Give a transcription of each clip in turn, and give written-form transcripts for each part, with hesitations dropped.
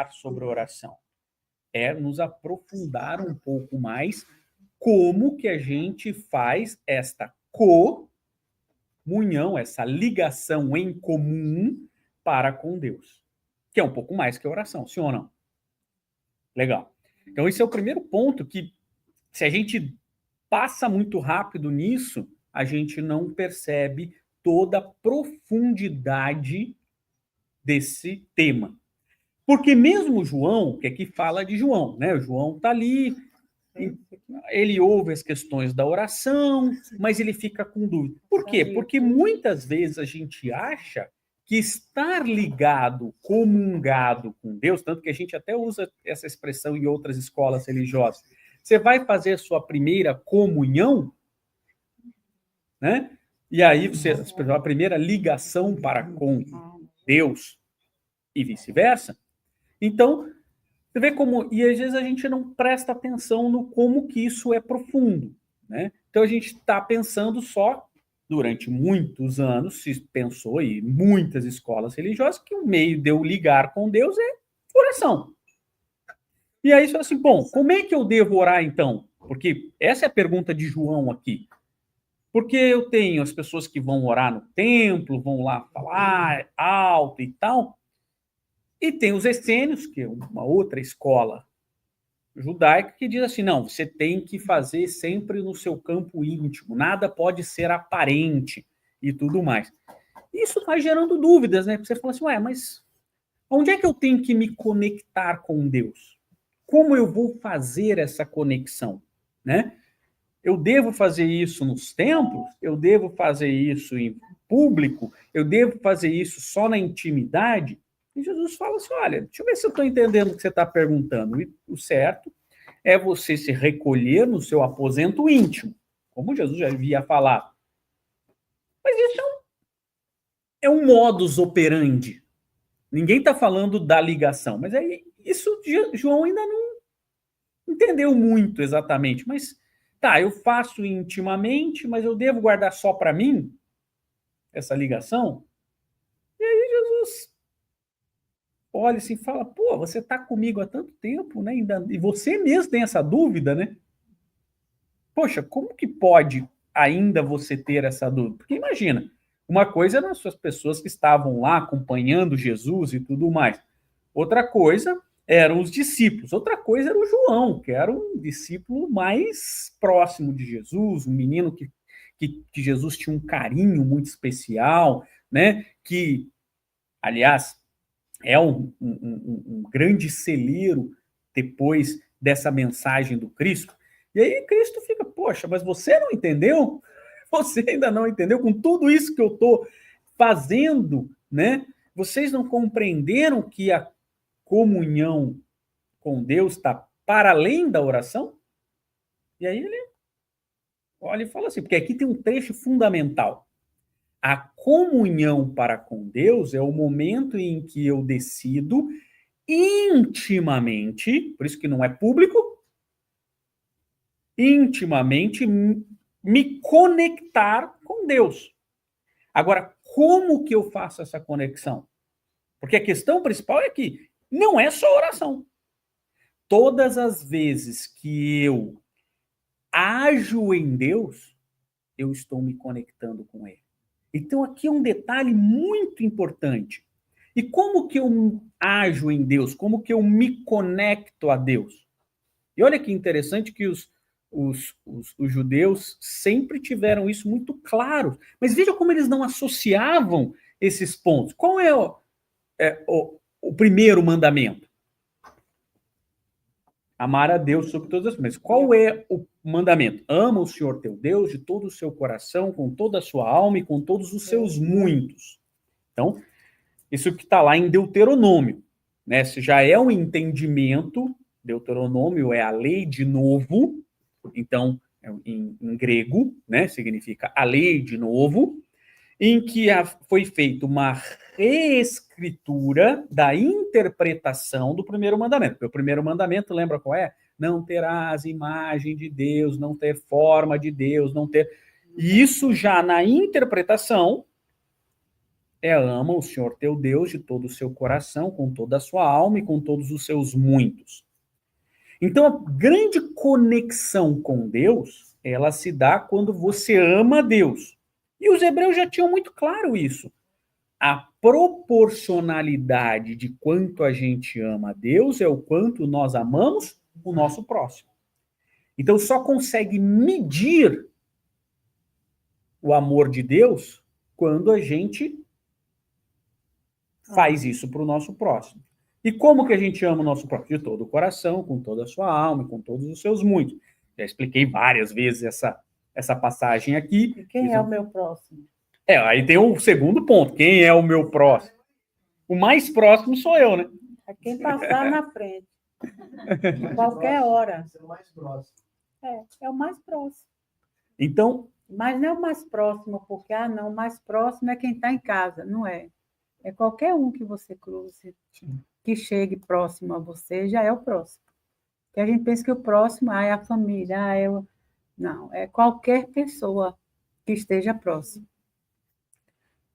falar sobre oração. É nos aprofundar um pouco mais como que a gente faz esta comunhão, essa ligação em comum para com Deus. Que é um pouco mais que oração, sim ou não? Legal. Então esse é o primeiro ponto que, se a gente passa muito rápido nisso, a gente não percebe toda a profundidade desse tema. Porque mesmo João, que aqui fala de João, né? O João está ali, ele ouve as questões da oração, mas ele fica com dúvida. Por quê? Porque muitas vezes a gente acha que estar ligado, comungado com Deus, tanto que a gente até usa essa expressão em outras escolas religiosas, você vai fazer a sua primeira comunhão, né? E aí você, a primeira ligação para com Deus e vice-versa. Então, você vê como, e às vezes a gente não presta atenção no como que isso é profundo, né? Então a gente está pensando só, durante muitos anos, se pensou em muitas escolas religiosas, que o meio de eu ligar com Deus é oração. E aí você fala assim, bom, como é que eu devo orar então? Porque essa é a pergunta de João aqui. Porque eu tenho as pessoas que vão orar no templo, vão lá falar alto e tal, e tem os essênios, que é uma outra escola judaica, que diz assim, não, você tem que fazer sempre no seu campo íntimo, nada pode ser aparente e tudo mais. Isso vai gerando dúvidas, né? Você fala assim, ué, mas onde é que eu tenho que me conectar com Deus? Como eu vou fazer essa conexão, né? Eu devo fazer isso nos templos? Eu devo fazer isso em público? Eu devo fazer isso só na intimidade? E Jesus fala assim, olha, deixa eu ver se eu estou entendendo o que você está perguntando. E o certo é você se recolher no seu aposento íntimo, como Jesus já havia falado. Mas isso é um modus operandi. Ninguém está falando da ligação, mas aí isso João ainda não entendeu muito exatamente. Mas tá, eu faço intimamente, mas eu devo guardar só para mim essa ligação? E aí Jesus olha assim e fala, pô, você está comigo há tanto tempo, né? E você mesmo tem essa dúvida, né? Poxa, como que pode ainda você ter essa dúvida? Porque imagina, uma coisa eram as pessoas que estavam lá acompanhando Jesus e tudo mais. Outra coisa eram os discípulos. Outra coisa era o João, que era um discípulo mais próximo de Jesus, um menino que Jesus tinha um carinho muito especial, né? Que, aliás, é um grande celeiro depois dessa mensagem do Cristo. E aí Cristo fica, poxa, mas você não entendeu? Você ainda não entendeu? Com tudo isso que eu estou fazendo, né? Vocês não compreenderam que a comunhão com Deus está para além da oração? E aí ele olha e fala assim, porque aqui tem um trecho fundamental. A comunhão para com Deus é o momento em que eu decido intimamente, por isso que não é público, intimamente me conectar com Deus. Agora, como que eu faço essa conexão? Porque a questão principal é que não é só oração. Todas as vezes que eu ajo em Deus, eu estou me conectando com Ele. Então, aqui é um detalhe muito importante. E como que eu ajo em Deus? Como que eu me conecto a Deus? E olha que interessante que os judeus sempre tiveram isso muito claro. Mas veja como eles não associavam esses pontos. Qual é o primeiro mandamento? Amar a Deus sobre todas as coisas. Mas qual é o mandamento? Ama o Senhor teu Deus de todo o seu coração, com toda a sua alma e com todos os seus muitos. Então, isso que está lá em Deuteronômio, né? Se já é um entendimento, Deuteronômio é a lei de novo, então, em grego, né? Significa a lei de novo, em que foi feita uma reescritura da interpretação do primeiro mandamento. Porque o primeiro mandamento, lembra qual é? Não terás imagem de Deus, não ter forma de Deus, não ter... E isso já na interpretação é ama o Senhor teu Deus de todo o seu coração, com toda a sua alma e com todos os seus muitos. Então, a grande conexão com Deus, ela se dá quando você ama Deus. E os hebreus já tinham muito claro isso. A proporcionalidade de quanto a gente ama a Deus é o quanto nós amamos o nosso próximo. Então, só consegue medir o amor de Deus quando a gente faz isso para o nosso próximo. E como que a gente ama o nosso próximo? De todo o coração, com toda a sua alma, com todos os seus muitos. Já expliquei várias vezes essa passagem aqui. E quem é o meu próximo? Aí tem o segundo ponto. Quem é o meu próximo? O mais próximo sou eu, né? É quem passar na frente. Qualquer hora. É o mais próximo. É o mais próximo. Então, mas não é o mais próximo, porque, não, o mais próximo é quem está em casa. Não é. É qualquer um que você cruze, que chegue próximo a você, já é o próximo. Porque a gente pensa que o próximo é a família, Não, é qualquer pessoa que esteja próximo.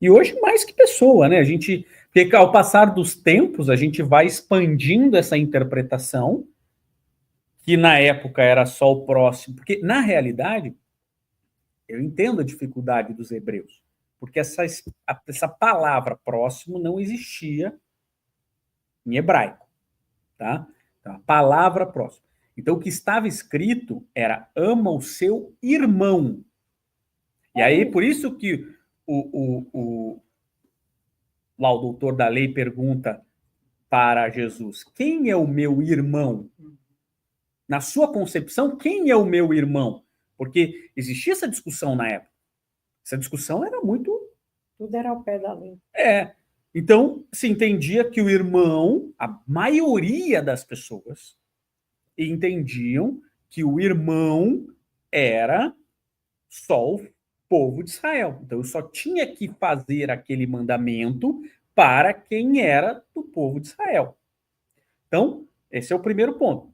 E hoje mais que pessoa, né? Porque ao passar dos tempos, a gente vai expandindo essa interpretação, que na época era só o próximo, porque na realidade, eu entendo a dificuldade dos hebreus, porque essa palavra próximo não existia em hebraico, tá? Então, a palavra próximo. Então, o que estava escrito era ama o seu irmão. E aí, por isso que lá o doutor da lei pergunta para Jesus, quem é o meu irmão? Na sua concepção, quem é o meu irmão? Porque existia essa discussão na época. Essa discussão era muito... Tudo era ao pé da lei. Então, se entendia que o irmão, a maioria das pessoas entendiam que o irmão era só o povo de Israel. Então, eu só tinha que fazer aquele mandamento para quem era do povo de Israel. Então, esse é o primeiro ponto.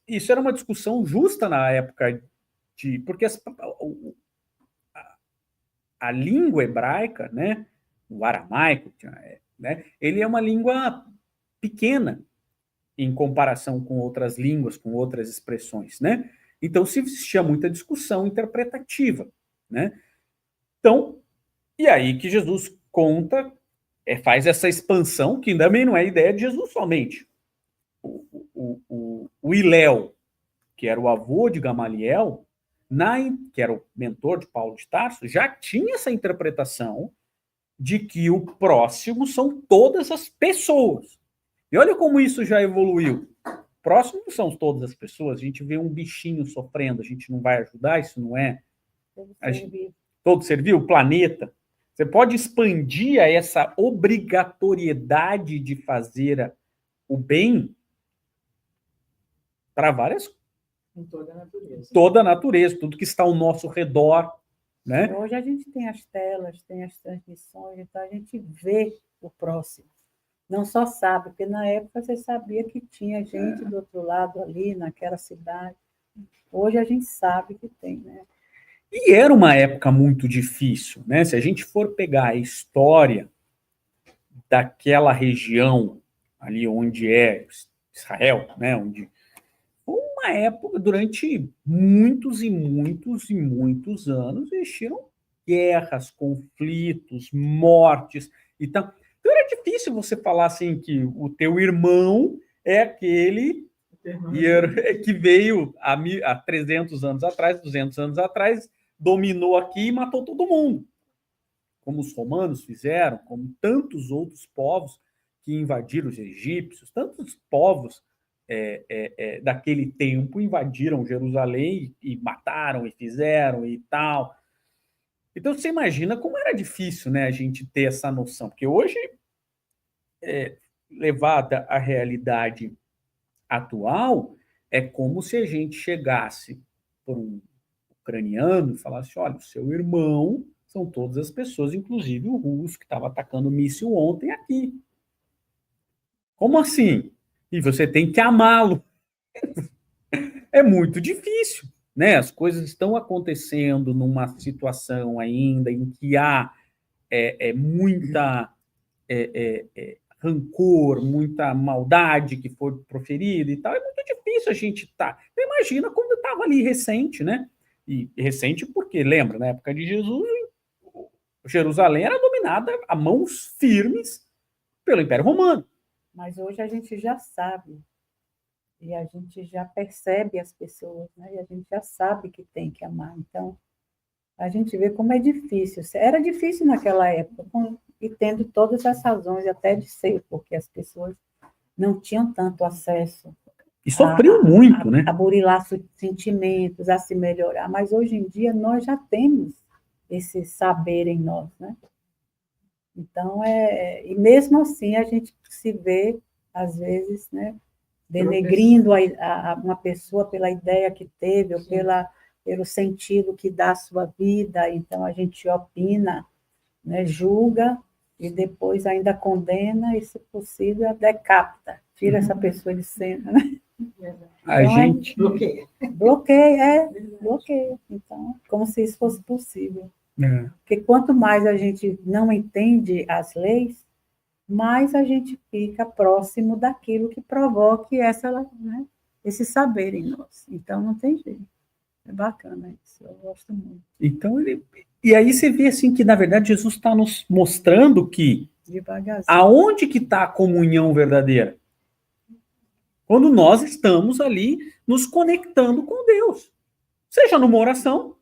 Isso era uma discussão justa na época porque a língua hebraica, né, o aramaico, né, ele é uma língua pequena em comparação com outras línguas, com outras expressões, né? Então, se existia muita discussão interpretativa, né? Então, e aí que Jesus conta, faz essa expansão, que também não é ideia de Jesus somente. O Iléu, que era o avô de Gamaliel, que era o mentor de Paulo de Tarso, já tinha essa interpretação de que o próximo são todas as pessoas. E olha como isso já evoluiu. Próximo não são todas as pessoas. A gente vê um bichinho sofrendo, a gente não vai ajudar, isso não é... Todo ser vivo, o planeta. Você pode expandir a essa obrigatoriedade de fazer o bem para várias... Em toda a natureza. Toda a natureza, tudo que está ao nosso redor, né? Hoje a gente tem as telas, tem as transmissões, então a gente vê o próximo. Não só sabe, porque na época você sabia que tinha gente do outro lado ali, naquela cidade. Hoje a gente sabe que tem, né? E era uma época muito difícil, né? Se a gente for pegar a história daquela região ali onde é Israel, né? Onde uma época, durante muitos e muitos e muitos anos, existiram guerras, conflitos, mortes e tal. Então era difícil você falar assim que o teu irmão é aquele que veio há 300 anos atrás, 200 anos atrás, dominou aqui e matou todo mundo. Como os romanos fizeram, como tantos outros povos que invadiram os egípcios, tantos povos daquele tempo invadiram Jerusalém e mataram e fizeram e tal. Então você imagina como era difícil, né, a gente ter essa noção, porque hoje, levada à realidade atual, é como se a gente chegasse por um ucraniano e falasse, olha, o seu irmão são todas as pessoas, inclusive o russo que estava atacando o míssil ontem aqui. Como assim? E você tem que amá-lo. É muito difícil, né? As coisas estão acontecendo numa situação ainda em que há muita rancor, muita maldade que foi proferida e tal, é muito difícil a gente estar. Imagina quando estava ali recente, né? E recente porque, lembra, na época de Jesus, Jerusalém era dominada a mãos firmes pelo Império Romano. Mas hoje a gente já sabe, e a gente já percebe as pessoas, né? E a gente já sabe que tem que amar. Então, a gente vê como é difícil. Era difícil naquela época, e tendo todas as razões até de ser, porque as pessoas não tinham tanto acesso. E sofreu muito, né? A burilar sentimentos, a se melhorar. Mas hoje em dia nós já temos esse saber em nós, né? Então, e mesmo assim a gente se vê, às vezes, né, denegrindo uma pessoa pela ideia que teve, ou pelo sentido que dá à sua vida. Então, a gente opina, né, julga, e depois ainda condena, e, se possível, decapita, tira essa pessoa de cena, né? A gente bloqueia. Então, como se isso fosse possível. Porque quanto mais a gente não entende as leis, mais a gente fica próximo daquilo que provoque né, esse saber em nós. Então, não tem jeito. É bacana isso, eu gosto muito. Então, e aí você vê assim que, na verdade, Jesus está nos mostrando que aonde que está a comunhão verdadeira? Quando nós estamos ali nos conectando com Deus. Seja numa oração,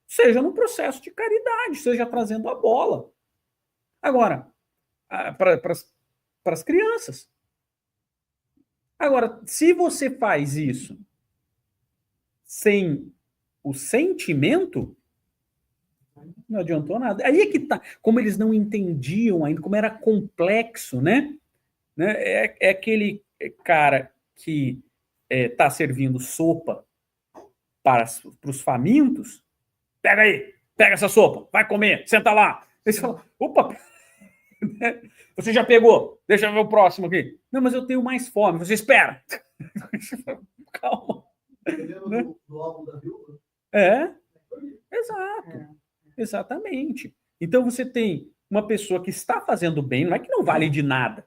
seja no processo de caridade, seja trazendo a bola. Agora, para as crianças. Agora, se você faz isso sem o sentimento, não adiantou nada. Aí é que tá. Como eles não entendiam ainda, como era complexo, né? É aquele cara que está servindo sopa para os famintos. Pega aí, pega essa sopa, vai comer, senta lá. Eles falam, opa, você já pegou, deixa eu ver o próximo aqui. Não, mas eu tenho mais fome. Você espera. Calma. Né? Do álbum da viúva? Exato. Exatamente. Então você tem uma pessoa que está fazendo bem, não é que não vale de nada.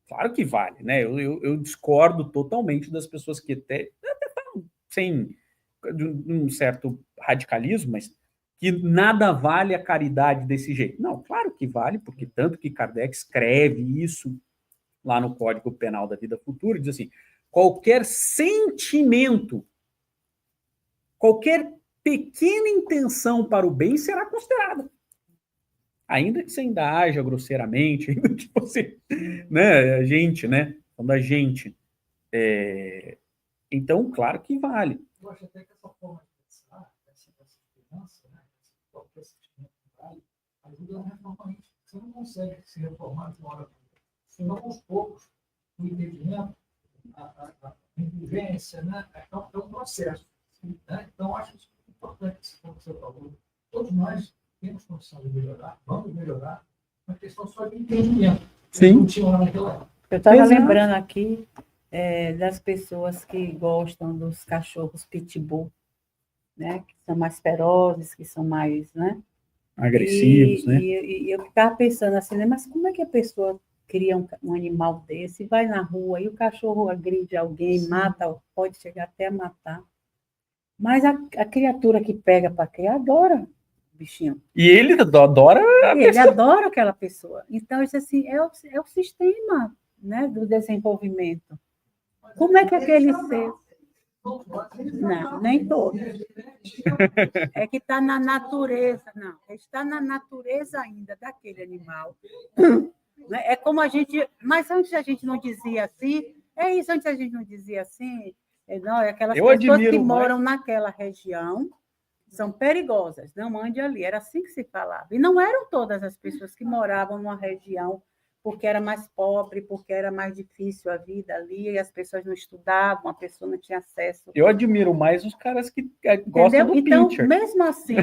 Claro que vale, né? Eu discordo totalmente das pessoas que até falam sem de um certo radicalismo, mas que nada vale a caridade desse jeito. Não, claro que vale, porque tanto que Kardec escreve isso lá no Código Penal da Vida Futura, diz assim, qualquer sentimento, qualquer pequena intenção para o bem será considerada. Ainda que você ainda haja grosseiramente, ainda que você, né, a gente, né, quando a gente, então, claro que vale. Eu acho até que essa forma de pensar, essa esperança, né, qualquer sentimento que vale, ajuda a reformar isso. Você não consegue se reformar de uma hora para outra. Senão, aos poucos, o entendimento, a vivência, né, é um processo. Né? Então, acho isso importante, como você falou. Todos nós temos condição de melhorar, vamos melhorar, uma questão só de entendimento. Sim. Eu estava lembrando aqui das pessoas que gostam dos cachorros pitbull, né? Que são mais ferozes, que são mais, né? Agressivos, né? E eu ficava pensando assim, né? Mas como é que a pessoa cria um animal desse, vai na rua e o cachorro agride alguém, sim, mata, pode chegar até a matar. Mas a criatura que pega para criar adora o bichinho. E ele adora ele adora aquela pessoa. Então, isso assim, é o sistema, né, do desenvolvimento. Como é que aquele ser... Não, nem todos. É que está na natureza, não. Está na natureza ainda daquele animal. É como a gente... Mas antes a gente não dizia assim... antes a gente não dizia assim... Não, aquelas pessoas que moram naquela região são perigosas, não ande ali. Era assim que se falava. E não eram todas as pessoas que moravam numa região porque era mais pobre, porque era mais difícil a vida ali, e as pessoas não estudavam, a pessoa não tinha acesso. Eu admiro mais os caras que gostam do então, pitcher. Mesmo assim,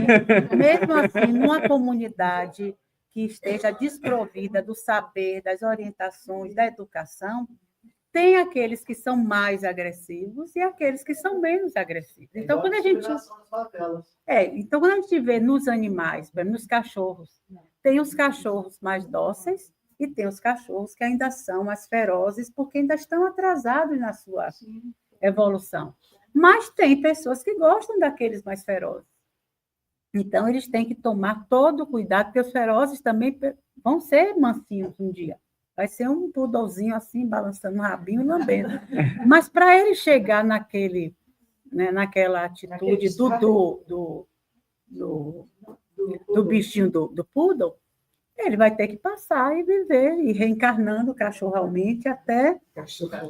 numa comunidade que esteja desprovida do saber, das orientações, da educação, tem aqueles que são mais agressivos e aqueles que são menos agressivos. Então, quando a gente vê nos animais, por exemplo, nos cachorros, tem os cachorros mais dóceis e tem os cachorros que ainda são mais ferozes porque ainda estão atrasados na sua evolução. Mas tem pessoas que gostam daqueles mais ferozes. Então, eles têm que tomar todo o cuidado, porque os ferozes também vão ser mansinhos um dia. Vai ser um poodlezinho assim, balançando o rabinho e lambendo. Mas para ele chegar naquela atitude do bichinho do poodle, ele vai ter que passar e viver, e reencarnando cachorralmente até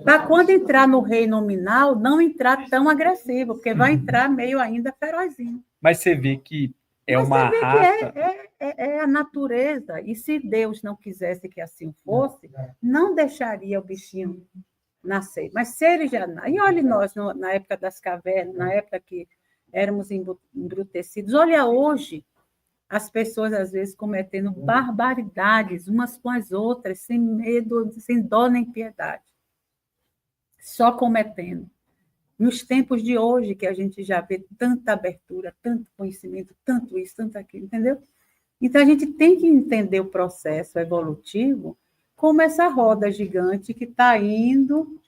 para quando entrar no reino nominal, não entrar tão agressivo, porque vai entrar meio ainda ferozinho. Mas você vê que é uma raça... É a natureza, e se Deus não quisesse que assim fosse, não deixaria o bichinho nascer. Mas se ele já... E olha nós, na época das cavernas, na época que éramos embrutecidos, olha hoje, as pessoas, às vezes, cometendo barbaridades umas com as outras, sem medo, sem dó nem piedade. Só cometendo. Nos tempos de hoje, que a gente já vê tanta abertura, tanto conhecimento, tanto isso, tanto aquilo, entendeu? Então, a gente tem que entender o processo evolutivo como essa roda gigante que está indo,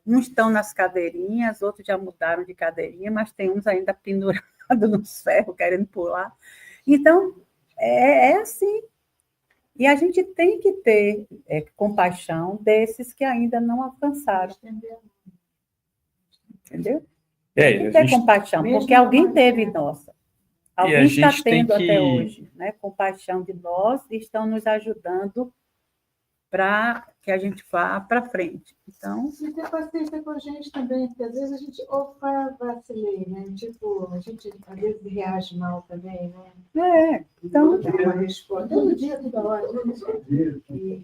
uns estão nas cadeirinhas, outros já mudaram de cadeirinha, mas tem uns ainda pendurados nos ferros, querendo pular. Então, é assim. E a gente tem que ter compaixão desses que ainda não alcançaram. Entendeu? Tem que ter compaixão, porque alguém teve nossa. Alguém está tendo até hoje, né? Compaixão de nós e estão nos ajudando para que a gente vá para frente. Então... E ter paciência com a gente também, porque às vezes a gente vacilei, né? Tipo, a gente às vezes reage mal também, né? Então... Dá uma resposta. Todo dia, toda hora. E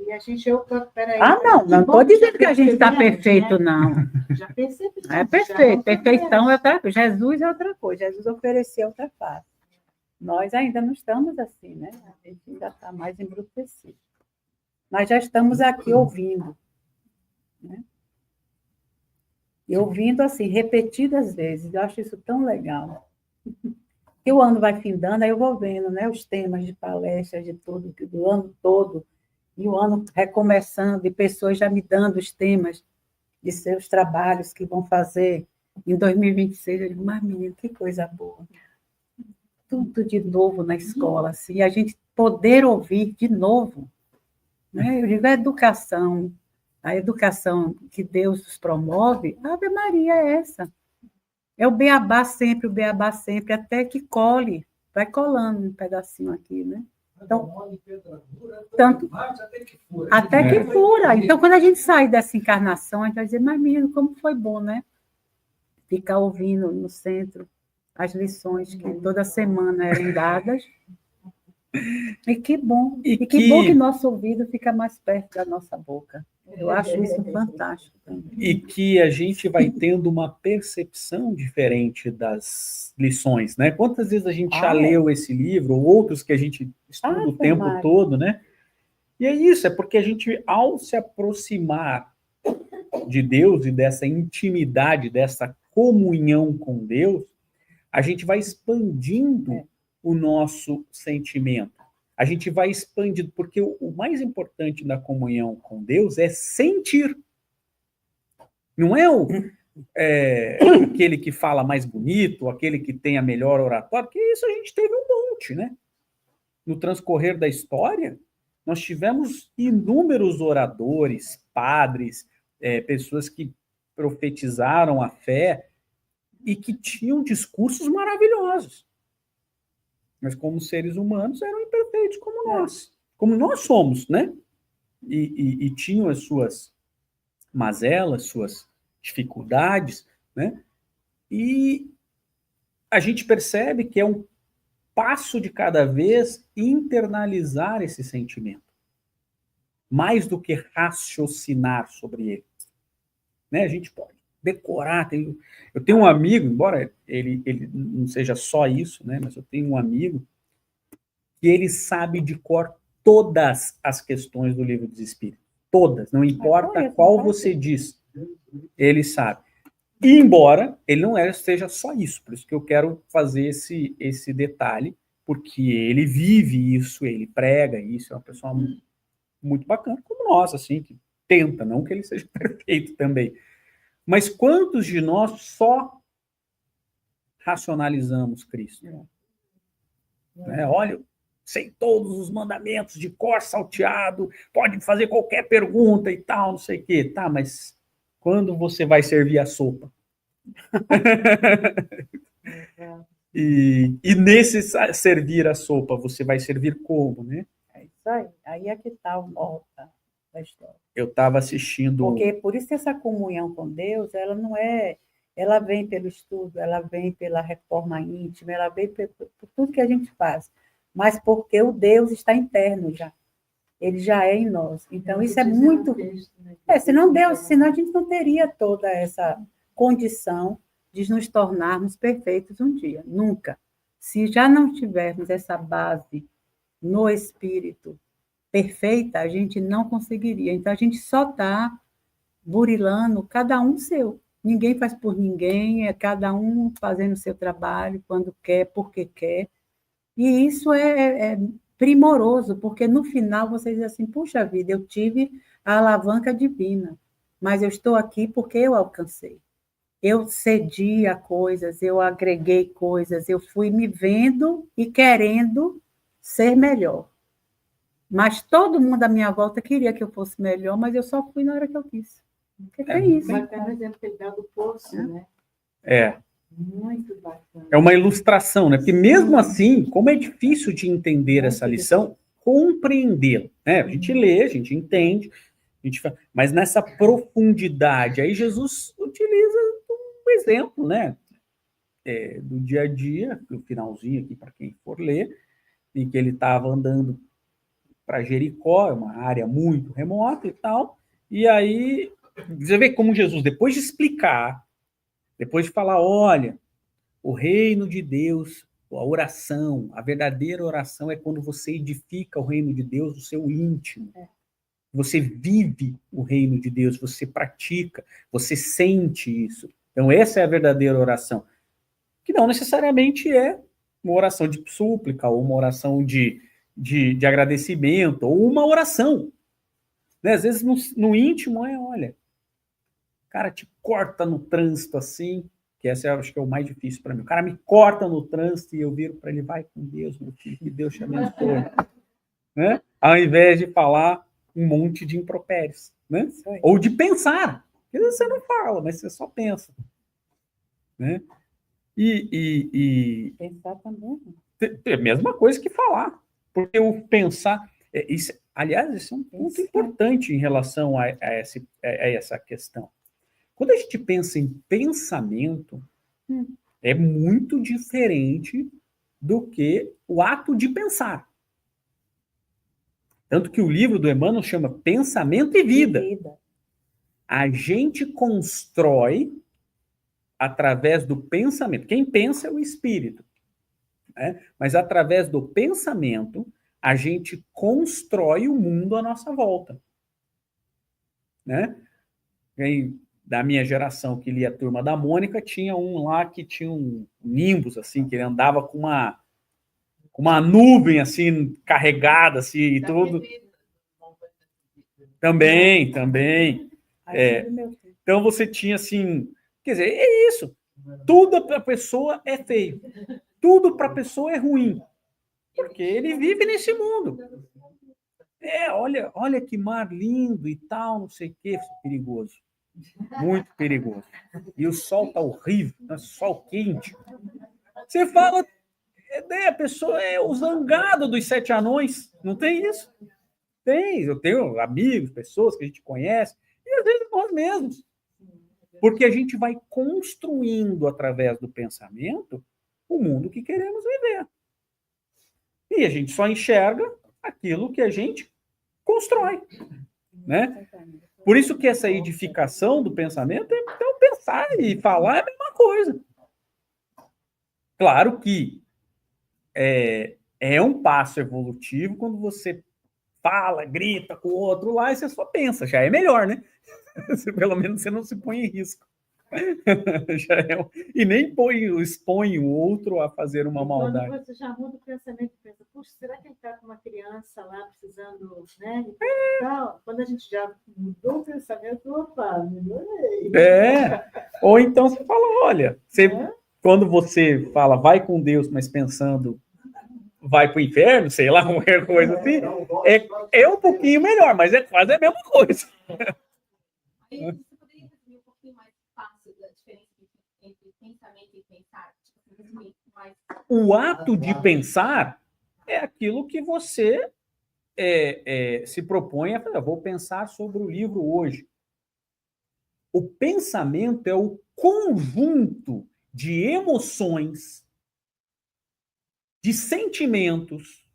a gente, peraí. Não estou dizendo que a gente está perfeito, não. Já percebi. É perfeito. Perfeição é outra coisa. Jesus é outra coisa. Jesus ofereceu outra face. Nós ainda não estamos assim, né? A gente ainda está mais embrutecido. Mas já estamos aqui ouvindo. Né? E ouvindo assim, repetidas vezes. Eu acho isso tão legal. E o ano vai findando, aí eu vou vendo, né, os temas de palestras, de tudo, do ano todo, e o ano recomeçando, e pessoas já me dando os temas de seus trabalhos que vão fazer em 2026. Eu digo, mas menino, que coisa boa. Tudo de novo na escola, assim, e a gente poder ouvir de novo. Né? Eu digo, a educação que Deus nos promove, a Ave Maria é essa. É o beabá sempre, até que cole, vai colando um pedacinho aqui, né? Então, até que fura. Então, quando a gente sai dessa encarnação, a gente vai dizer, mas menino, como foi bom, né? Ficar ouvindo no centro as lições que toda semana eram dadas. E que bom. E que bom que nosso ouvido fica mais perto da nossa boca. Eu acho isso fantástico também. E que a gente vai tendo uma percepção diferente das lições, né? Quantas vezes a gente já leu esse livro, ou outros que a gente estuda o tempo todo, né? E é isso, é porque a gente, ao se aproximar de Deus e dessa intimidade, dessa comunhão com Deus, a gente vai expandindo o nosso sentimento. A gente vai expandindo, porque o mais importante da comunhão com Deus é sentir. Não é aquele que fala mais bonito, aquele que tem a melhor oratória, porque isso a gente teve um monte, né? No transcorrer da história, nós tivemos inúmeros oradores, padres, pessoas que profetizaram a fé e que tinham discursos maravilhosos. Mas como seres humanos eram imperfeitos como nós somos, né? E tinham as suas mazelas, suas dificuldades, né? E a gente percebe que é um passo de cada vez internalizar esse sentimento, mais do que raciocinar sobre ele, né? A gente pode decorar. Eu tenho um amigo, embora ele não seja só isso, né? Mas eu tenho um amigo que ele sabe de cor todas as questões do Livro dos Espíritos. Todas, não importa conheço, qual não você diz, ele sabe. E embora ele não seja só isso, por isso que eu quero fazer esse detalhe, porque ele vive isso, ele prega isso, é uma pessoa muito bacana, como nós, assim, que tenta, não que ele seja perfeito também. Mas quantos de nós só racionalizamos Cristo? Né? Olha, sei todos os mandamentos de cor salteado, pode fazer qualquer pergunta e tal, não sei o quê. Tá, mas quando você vai servir a sopa? E nesse servir a sopa, você vai servir como, né? É isso aí. Aí é que está o nó da história. Eu estava assistindo... Porque por isso essa comunhão com Deus, ela não é... Ela vem pelo estudo, ela vem pela reforma íntima, ela vem por tudo que a gente faz. Mas porque o Deus está interno já. Ele já é em nós. Então, isso é muito... senão a gente não teria toda essa condição de nos tornarmos perfeitos um dia. Nunca. Se já não tivermos essa base no espírito perfeita, a gente não conseguiria. Então, a gente só está burilando, cada um seu. Ninguém faz por ninguém, é cada um fazendo o seu trabalho, quando quer, porque quer. E isso é primoroso, porque no final você diz assim, puxa vida, eu tive a alavanca divina, mas eu estou aqui porque eu alcancei. Eu cedi a coisas, eu agreguei coisas, eu fui me vendo e querendo ser melhor. Mas todo mundo à minha volta queria que eu fosse melhor, mas eu só fui na hora que eu quis. Porque tem isso. Bacana o exemplo que ele dá do poço, né? Muito bacana. É uma ilustração, né? Porque mesmo assim, como é difícil de entender essa lição, compreendê-la, né? A gente lê, a gente entende, mas nessa profundidade, aí Jesus utiliza um exemplo, né? Do dia a dia, no finalzinho aqui, para quem for ler, em que ele estava andando para Jericó, é uma área muito remota e tal, e aí você vê como Jesus, depois de explicar, depois de falar, olha, o reino de Deus, a oração, a verdadeira oração é quando você edifica o reino de Deus no seu íntimo. Você vive o reino de Deus, você pratica, você sente isso. Então, essa é a verdadeira oração. Que não necessariamente é uma oração de súplica, ou uma oração de agradecimento, ou uma oração. Né? Às vezes, no íntimo, olha, o cara te corta no trânsito assim, que essa acho que é o mais difícil para mim. O cara me corta no trânsito e eu viro para ele, vai com Deus, meu filho, que Deus te abençoe. Né? Ao invés de falar um monte de impropérios. Né? Ou de pensar. Porque você não fala, mas você só pensa. Né? Pensar também. É a mesma coisa que falar. Porque o pensar... aliás, esse é um ponto importante em relação a essa questão. Quando a gente pensa em pensamento, é muito diferente do que o ato de pensar. Tanto que o livro do Emmanuel chama Pensamento e Vida. A gente constrói através do pensamento. Quem pensa é o espírito. Né? Mas através do pensamento, a gente constrói o mundo à nossa volta. Né? Da minha geração que lia a Turma da Mônica, tinha um lá que tinha um Nimbus, assim, que ele andava com uma nuvem, assim, carregada, assim, e tudo. Também. Então, você tinha, assim... Quer dizer, é isso. Tudo para a pessoa é feio. Tudo para a pessoa é ruim. Porque ele vive nesse mundo. Olha que mar lindo e tal, não sei o quê. Perigoso. Muito perigoso. E o sol tá horrível, tá sol quente. Você fala, a pessoa é o zangado dos 7 anões. Não tem isso? Tem. Eu tenho amigos, pessoas que a gente conhece, e às vezes nós mesmos. Porque a gente vai construindo através do pensamento o mundo que queremos viver. E a gente só enxerga aquilo que a gente constrói. Né? Por isso que essa edificação do pensamento então pensar e falar é a mesma coisa. Claro que é um passo evolutivo quando você fala, grita com o outro lá e você só pensa, já é melhor, né? Pelo menos você não se põe em risco. E nem expõe o outro a fazer uma maldade. Quando você já muda o pensamento e pensa, puxa, será que ele está com uma criança lá precisando, né? Tal? Quando a gente já mudou o pensamento, opa, melhorei. Ou então você fala, olha, quando você fala vai com Deus, mas pensando vai para o inferno, sei lá, qualquer coisa assim, é um pouquinho melhor, mas é quase a mesma coisa. Aí você poderia resumir um pouquinho mais fácil da diferença entre pensamento e pensar? O ato de pensar é aquilo que você se propõe a fazer. Eu vou pensar sobre o livro hoje. O pensamento é o conjunto de emoções, de sentimentos,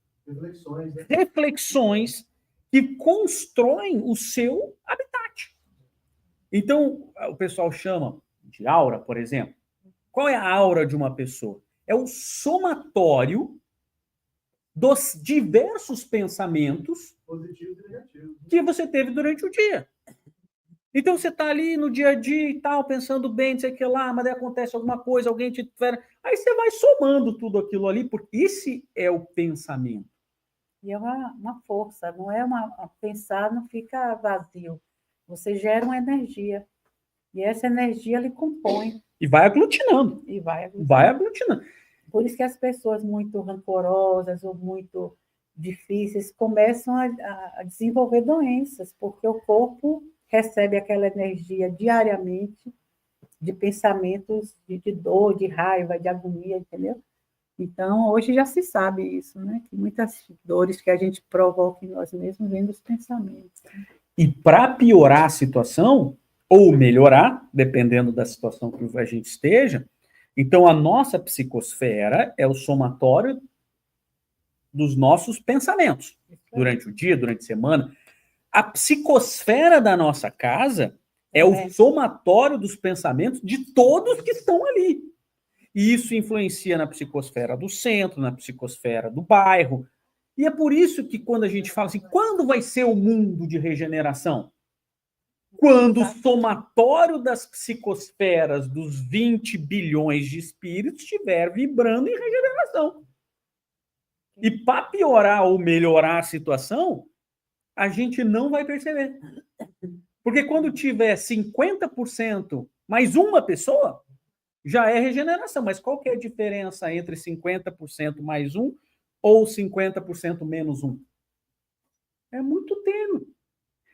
reflexões que constroem o seu habitat. Então, o pessoal chama de aura, por exemplo. Qual é a aura de uma pessoa? É o somatório dos diversos pensamentos Positivos e negativos. que você teve durante o dia. Então, você está ali no dia a dia e tal, pensando bem, não sei o que lá, mas daí acontece alguma coisa, alguém te... Aí você vai somando tudo aquilo ali, porque esse é o pensamento. E é uma força, não é pensar, não fica vazio. Você gera uma energia. E essa energia lhe compõe. E vai aglutinando. Vai aglutinando. Por isso que as pessoas muito rancorosas ou muito difíceis começam a desenvolver doenças, porque o corpo recebe aquela energia diariamente de pensamentos de dor, de raiva, de agonia, entendeu? Então, hoje já se sabe isso, né? Que muitas dores que a gente provoca em nós mesmos vêm dos pensamentos. E para piorar a situação, ou melhorar, dependendo da situação que a gente esteja, então a nossa psicosfera é o somatório dos nossos pensamentos, durante o dia, durante a semana. A psicosfera da nossa casa é o somatório dos pensamentos de todos que estão ali. E isso influencia na psicosfera do centro, na psicosfera do bairro. E é por isso que quando a gente fala assim, quando vai ser o mundo de regeneração? Quando o somatório das psicosferas dos 20 bilhões de espíritos estiver vibrando em regeneração. E para piorar ou melhorar a situação, a gente não vai perceber. Porque quando tiver 50% mais uma pessoa, já é regeneração. Mas qual que é a diferença entre 50% mais um ou 50% menos um? É muito tênue.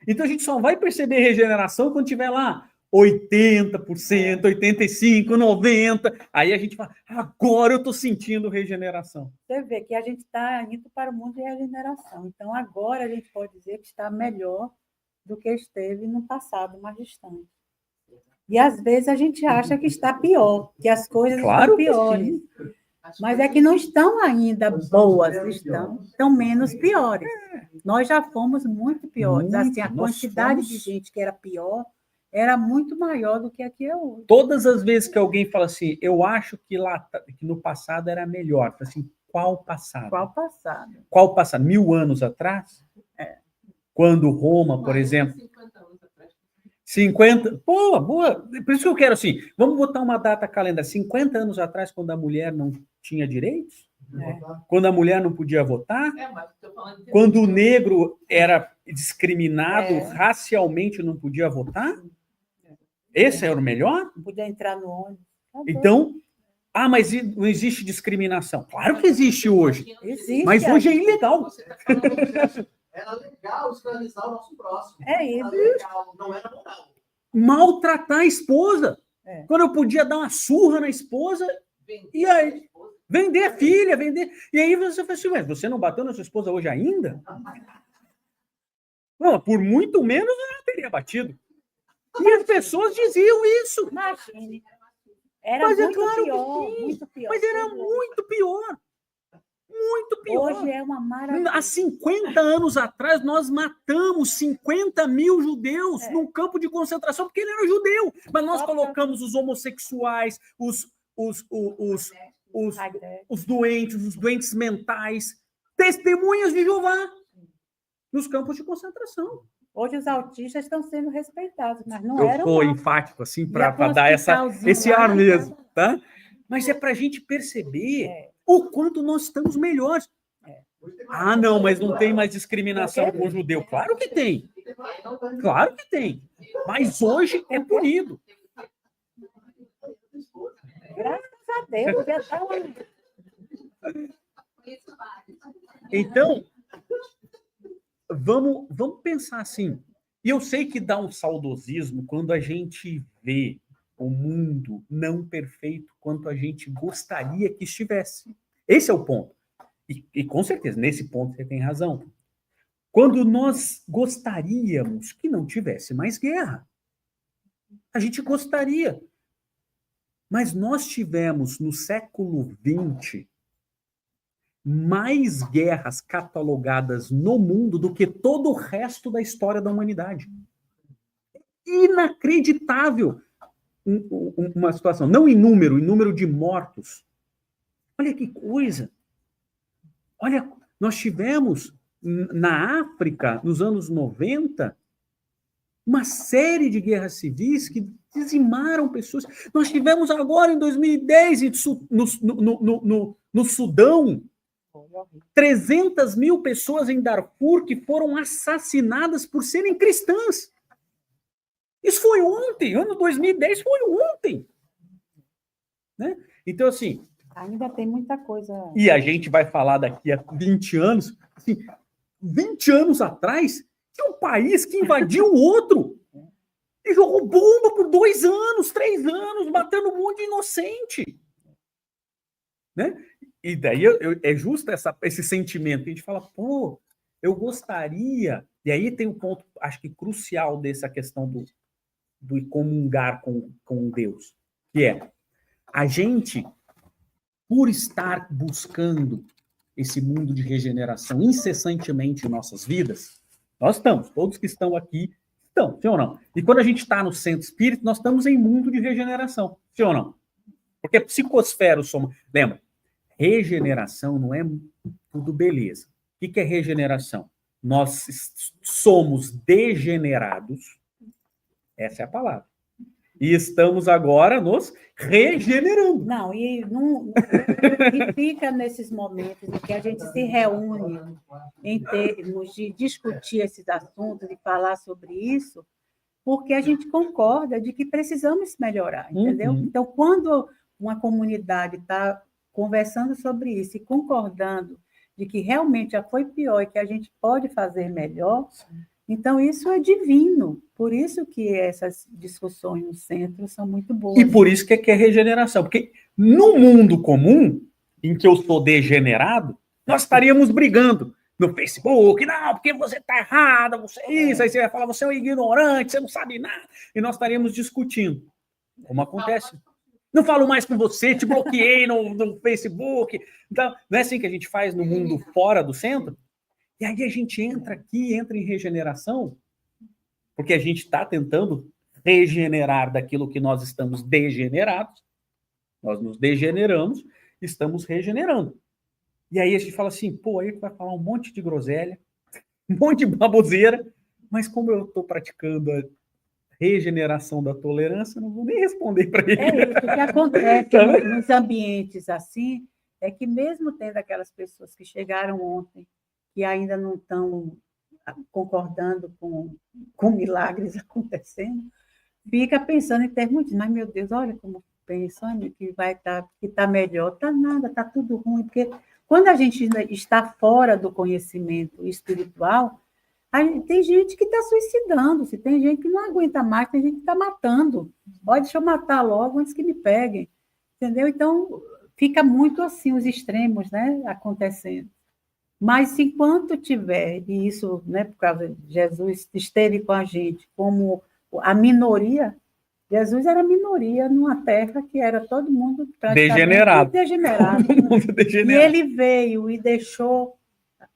Então a gente só vai perceber regeneração quando tiver lá 80%, 85%, 90%. Aí a gente fala, agora eu estou sentindo regeneração. Você vê que a gente está indo para o mundo de regeneração. Então agora a gente pode dizer que está melhor do que esteve no passado mais distante. E às vezes a gente acha que está pior, que as coisas estão piores. Mas é que não estão ainda boas, estão menos piores. Nós já fomos muito piores. Assim, a quantidade de gente que era pior era muito maior do que aqui é hoje. Todas as vezes que alguém fala assim, eu acho que que no passado era melhor. Assim, qual passado? Qual passado? Qual passado? 1000 anos atrás? Quando Roma, por exemplo... 50 anos atrás. 50... Boa. Por isso que eu quero assim, vamos botar uma data calendária. 50 anos atrás, quando a mulher não tinha direitos? Quando a mulher não podia votar? Mas estou falando de... Quando o negro era discriminado racialmente, não podia votar? Esse era o melhor? Não podia entrar no ônibus. Então, mas não existe discriminação. Claro que existe hoje. Existe. Mas hoje é ilegal. Você está falando era legal escravizar o nosso próximo. É isso. Era legal, não era moral. Maltratar a esposa. Quando eu podia dar uma surra na esposa, e aí vender a filha, vender. E aí você fala assim, mas você não bateu na sua esposa hoje ainda? Não, por muito menos eu já teria batido. E as pessoas diziam isso. Imagine. Era muito pior. Mas era muito pior. Muito pior. Hoje é uma maravilha. Há 50 anos atrás, nós matamos 50 mil judeus num campo de concentração porque ele era judeu. Mas nós colocamos os homossexuais, os doentes mentais, testemunhas de Jeová. nos campos de concentração. Hoje os autistas estão sendo respeitados, mas não Eu eram, sou não. enfático, assim, Ia para pra um dar hospitalzinho esse lá ar e mesmo, tava- tá? Mas é para a gente perceber É. o quanto nós estamos melhores. Ah, não, mas não tem mais discriminação com o judeu. Claro que tem. Claro que tem. Mas hoje é punido. Graças a Deus, já tá uma... Então, vamos pensar assim. E eu sei que dá um saudosismo quando a gente vê o mundo não perfeito quanto a gente gostaria que estivesse. Esse é o ponto. E com certeza, nesse ponto você tem razão. Quando nós gostaríamos que não tivesse mais guerra, a gente gostaria. Mas nós tivemos no século XX mais guerras catalogadas no mundo do que todo o resto da história da humanidade. Inacreditável uma situação. Não em número de mortos. Olha que coisa. Olha, nós tivemos na África, nos anos 90, uma série de guerras civis que dizimaram pessoas. Nós tivemos agora, em 2010, no Sudão, 300 mil pessoas em Darfur que foram assassinadas por serem cristãs. Isso foi ontem, ano 2010 foi ontem. Né? Então, assim... Ainda tem muita coisa... E a gente vai falar daqui a 20 anos, assim, 20 anos atrás, tinha um país que invadiu o outro e jogou bomba por 2 anos, 3 anos, matando um monte de inocente. Né? E daí é justo esse sentimento que a gente fala, pô, eu gostaria... E aí tem um ponto, acho que crucial dessa questão do comungar com Deus, que é a gente, por estar buscando esse mundo de regeneração incessantemente em nossas vidas, nós estamos, todos que estão aqui estão, sim ou não? E quando a gente está no centro espírita, nós estamos em mundo de regeneração, sim ou não? Porque psicosfera, lembra, regeneração não é tudo beleza. O que é regeneração? Nós somos degenerados, essa é a palavra. E estamos agora nos regenerando. Não, e fica nesses momentos em que a gente se reúne em termos de discutir esses assuntos e falar sobre isso, porque a gente concorda de que precisamos melhorar, entendeu? Uhum. Então, quando uma comunidade está conversando sobre isso e concordando de que realmente já foi pior e que a gente pode fazer melhor, então isso é divino. Por isso que essas discussões no centro são muito boas. E por isso que é regeneração. Porque no mundo comum, em que eu sou degenerado, nós estaríamos brigando no Facebook. Não, porque você está errada, você é isso. Aí você vai falar, você é um ignorante, você não sabe nada. E nós estaríamos discutindo. Como acontece. Não falo mais com você, te bloqueei no Facebook. Então, não é assim que a gente faz no mundo fora do centro? E aí a gente entra em regeneração, porque a gente está tentando regenerar daquilo que nós estamos degenerados. Nós nos degeneramos, estamos regenerando. E aí a gente fala assim, pô, aí vai falar um monte de groselha, um monte de baboseira, mas como eu estou praticando a regeneração da tolerância, não vou nem responder para ele. É isso, o que acontece nos ambientes assim, é que mesmo tendo aquelas pessoas que chegaram ontem, que ainda não estão concordando com milagres acontecendo, fica pensando em termos de, mas meu Deus, olha como pensa, que vai que está melhor, está nada, está tudo ruim, porque quando a gente está fora do conhecimento espiritual, tem gente que está suicidando-se, tem gente que não aguenta mais, tem gente que está matando. Olha, deixa eu matar logo antes que me peguem, entendeu? Então, fica muito assim os extremos, né, acontecendo. Mas enquanto tiver, e isso, né, por causa de Jesus esteve com a gente como a minoria, Jesus era minoria numa terra que era todo mundo degenerado. Todo mundo degenerado. E ele veio e deixou,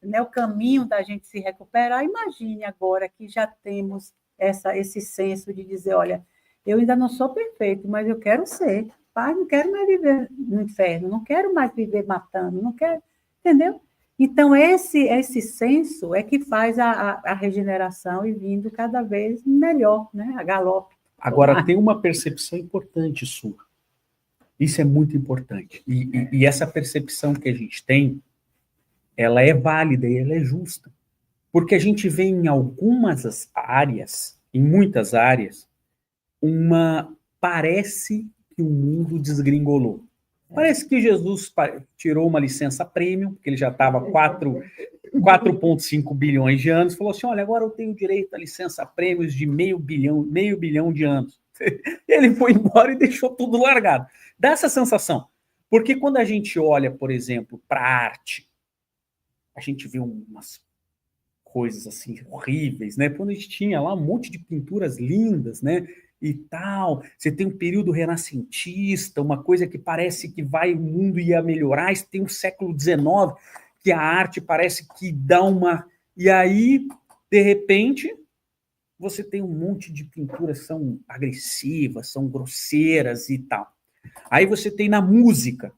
né, o caminho da gente se recuperar. Imagine agora que já temos esse senso de dizer, olha, eu ainda não sou perfeito, mas eu quero ser. Pai, não quero mais viver no inferno, não quero mais viver matando, não quero, entendeu? Então, esse senso é que faz a regeneração e vindo cada vez melhor, né? A galope. Agora, tem uma percepção importante sua. Isso é muito importante. E essa percepção que a gente tem, ela é válida e ela é justa. Porque a gente vê em algumas áreas, em muitas áreas, parece que o mundo desgringolou. Parece que Jesus tirou uma licença premium, porque ele já estava 4,5 bilhões de anos, falou assim, olha, agora eu tenho direito a licença premium de meio bilhão de anos. Ele foi embora e deixou tudo largado. Dá essa sensação. Porque quando a gente olha, por exemplo, para a arte, a gente vê umas coisas assim horríveis, né? Quando a gente tinha lá um monte de pinturas lindas, né? E tal, você tem um período renascentista, uma coisa que parece que o mundo ia melhorar, você tem o século XIX, que a arte parece que dá uma... E aí, de repente, você tem um monte de pinturas que são agressivas, são grosseiras e tal. Aí você tem na música,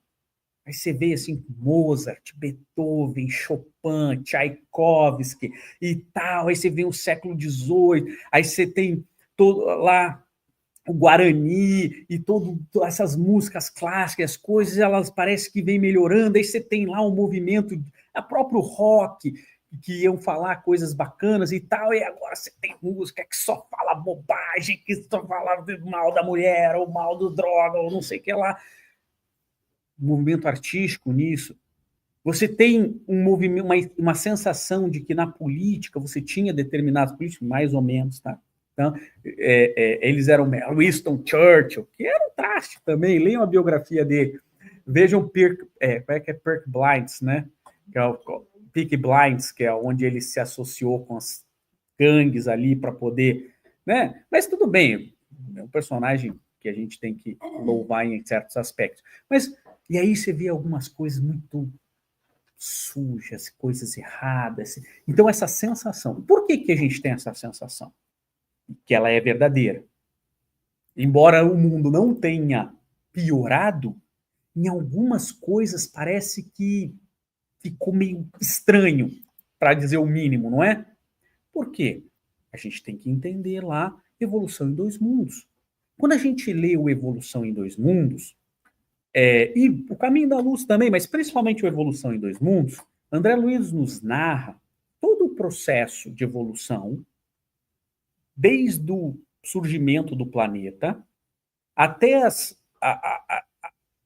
aí você vê assim, Mozart, Beethoven, Chopin, Tchaikovsky e tal, aí você vê o século XVIII, aí você tem lá o Guarani e todas essas músicas clássicas, as coisas, elas parecem que vêm melhorando, aí você tem lá um movimento, a próprio rock, que iam falar coisas bacanas e tal, e agora você tem música que só fala bobagem, que só fala mal da mulher, ou mal do droga, ou não sei o que lá. Movimento artístico nisso. Você tem um movimento, uma sensação de que na política você tinha determinados políticos, mais ou menos, tá? Então, eles eram Winston Churchill, que era um traste também, leiam a biografia dele. Vejam Peaky Blinders, né? Que é o Peaky Blinders, que é onde ele se associou com as gangues ali para poder, né? Mas tudo bem, é um personagem que a gente tem que louvar em certos aspectos. Mas, e aí você vê algumas coisas muito sujas, coisas erradas. Então, essa sensação. Por que a gente tem essa sensação? Que ela é verdadeira. Embora o mundo não tenha piorado, em algumas coisas parece que ficou meio estranho, para dizer o mínimo, não é? Por quê? A gente tem que entender lá Evolução em Dois Mundos. Quando a gente lê o Evolução em Dois Mundos, e o Caminho da Luz também, mas principalmente o Evolução em Dois Mundos, André Luiz nos narra todo o processo de evolução, desde o surgimento do planeta até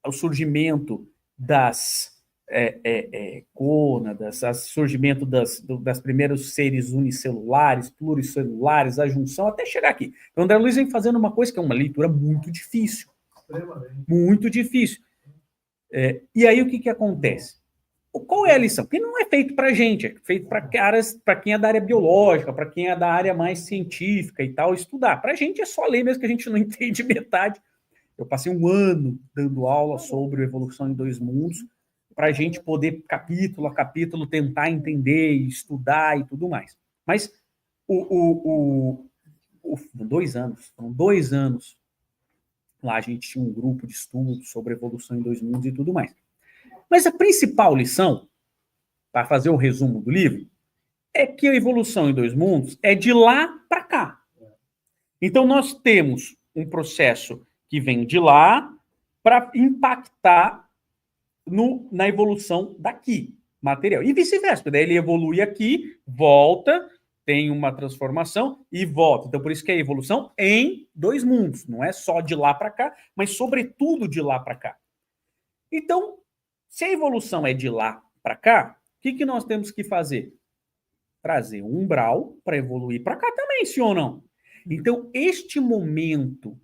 o surgimento das cônadas, o surgimento das primeiros seres unicelulares, pluricelulares, a junção, até chegar aqui. Então, André Luiz vem fazendo uma coisa que é uma leitura muito difícil. Muito difícil. E aí, o que acontece? Qual é a lição? Porque não é feito para gente, é feito para quem é da área biológica, para quem é da área mais científica e tal, estudar. Para a gente é só ler mesmo, que a gente não entende metade. Eu passei um ano dando aula sobre Evolução em Dois Mundos, para a gente poder, capítulo a capítulo, tentar entender, estudar e tudo mais. Mas foram 2 anos. Lá a gente tinha um grupo de estudo sobre Evolução em Dois Mundos e tudo mais. Mas a principal lição, para fazer o resumo do livro, é que a Evolução em Dois Mundos é de lá para cá. Então, nós temos um processo que vem de lá para impactar na evolução daqui, material. E vice-versa, daí ele evolui aqui, volta, tem uma transformação e volta. Então, por isso que é a evolução em dois mundos. Não é só de lá para cá, mas sobretudo de lá para cá. Então, se a evolução é de lá para cá, o que nós temos que fazer? Trazer um umbral para evoluir para cá também, sim ou não? Então, este momento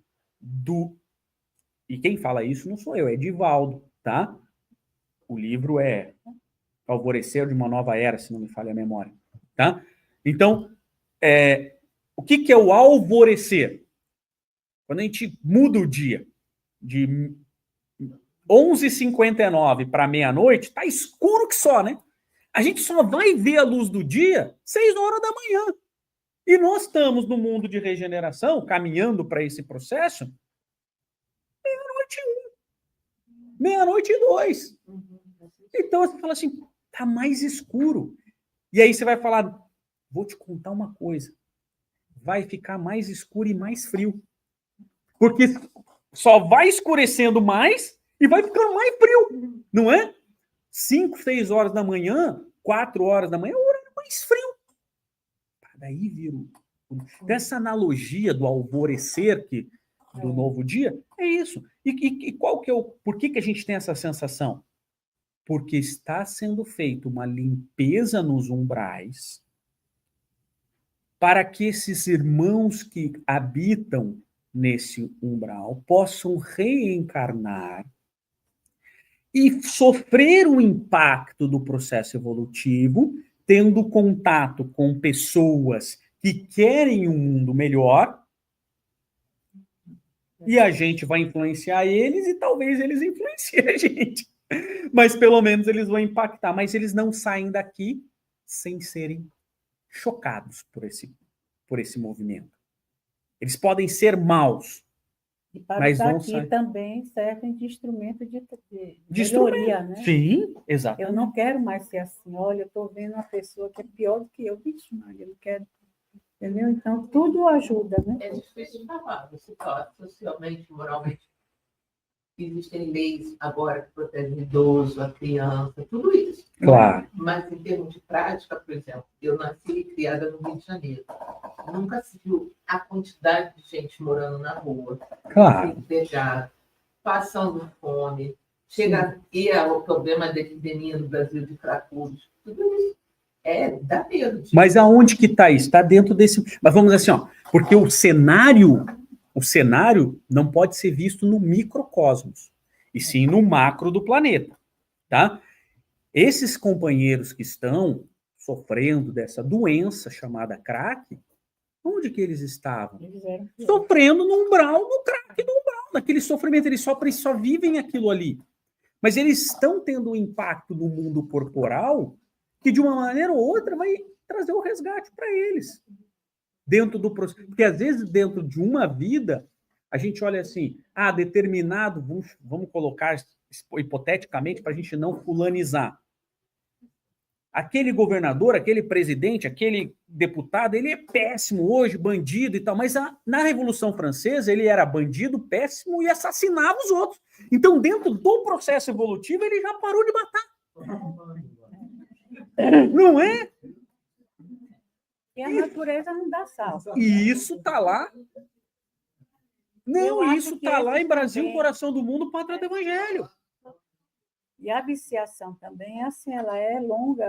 e quem fala isso não sou eu, é Divaldo, tá? O livro é Alvorecer de uma Nova Era, se não me falha a memória, tá? Então, o que é o alvorecer? Quando a gente muda o dia de 11h59 para meia-noite, tá escuro que só, né? A gente só vai ver a luz do dia 6 horas da manhã. E nós estamos no mundo de regeneração, caminhando para esse processo, meia-noite 1, meia-noite 2. Então, você fala assim, Está mais escuro. E aí você vai falar, vou te contar uma coisa, vai ficar mais escuro e mais frio. Porque só vai escurecendo mais e vai ficando mais frio, não é? 5, 6 horas da manhã, 4 horas da manhã, é o horário mais frio. Daí vira. Então, essa analogia do alvorecer do novo dia é isso. E qual que é o. Por que a gente tem essa sensação? Porque está sendo feita uma limpeza nos umbrais para que esses irmãos que habitam nesse umbral possam reencarnar e sofrer o impacto do processo evolutivo, tendo contato com pessoas que querem um mundo melhor, e a gente vai influenciar eles e talvez eles influenciem a gente. Mas pelo menos eles vão impactar. Mas eles não saem daqui sem serem chocados por esse movimento. Eles podem ser maus, E para mas os vão aqui sair. também servem de instrumento de instrumento. melhoria, né? Sim, exatamente. Eu não quero mais ser assim. Olha, eu estou vendo uma pessoa que é pior do que eu. Vixe, Maria, eu não quero. Entendeu? Então, tudo ajuda, né? É difícil de falar, você fala socialmente, moralmente. Existem leis agora que protegem o idoso, a criança, tudo isso. Claro. Mas em termos de prática, por exemplo, eu nasci e criada no Rio de Janeiro. Nunca se viu a quantidade de gente morando na rua, Claro. despejada, passando fome, chega e o problema da epidemia no Brasil de cracudos, tudo isso. Dá medo. Mas aonde que está isso? Está dentro desse... Mas vamos dizer assim, ó, porque o cenário não pode ser visto no microcosmos, e sim no macro do planeta, tá? Esses companheiros que estão sofrendo dessa doença chamada crack, onde que eles estavam? Sofrendo no umbral, no crack do umbral, naquele sofrimento, eles só vivem aquilo ali. Mas eles estão tendo um impacto no mundo corporal que, de uma maneira ou outra, vai trazer o resgate para eles. Dentro do processo. Porque, às vezes, dentro de uma vida, a gente olha assim, determinado, vamos colocar hipoteticamente para a gente não fulanizar. Aquele governador, aquele presidente, aquele deputado, ele é péssimo hoje, bandido e tal, mas na Revolução Francesa ele era bandido, péssimo e assassinava os outros. Então, dentro do processo evolutivo, ele já parou de matar. Não é? E a natureza não dá salvo. E isso está lá. Não, isso está lá em Brasil, também... coração do mundo, pátria do evangelho. E a viciação também é assim, ela é longa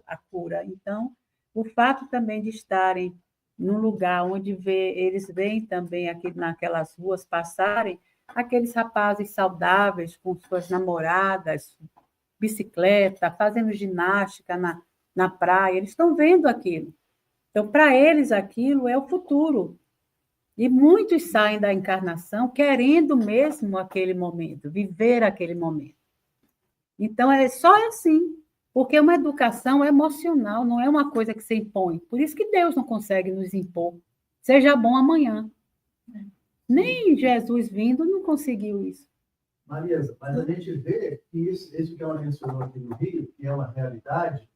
a cura. Então, o fato também de estarem num lugar onde eles veem também naquelas ruas passarem aqueles rapazes saudáveis com suas namoradas, bicicleta, fazendo ginástica na praia, eles estão vendo aquilo. Então, para eles, aquilo é o futuro. E muitos saem da encarnação querendo mesmo aquele momento, viver aquele momento. Então, só assim, porque uma educação emocional, não é uma coisa que se impõe. Por isso que Deus não consegue nos impor. Seja bom amanhã. Nem Jesus vindo não conseguiu isso. Marisa, mas a gente vê que isso que ela mencionou aqui no Rio, que é uma realidade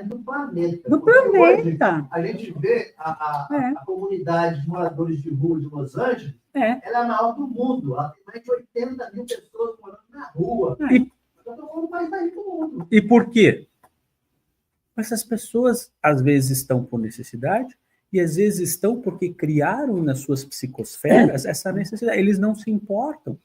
do planeta. Do planeta. Hoje, a gente vê a comunidade de moradores de rua de Los Angeles, ela é a maior do mundo. Ela tem mais de 80 mil pessoas morando na rua. E por quê? Essas pessoas, às vezes, estão por necessidade e, às vezes, estão porque criaram nas suas psicosferas essa necessidade. Eles não se importam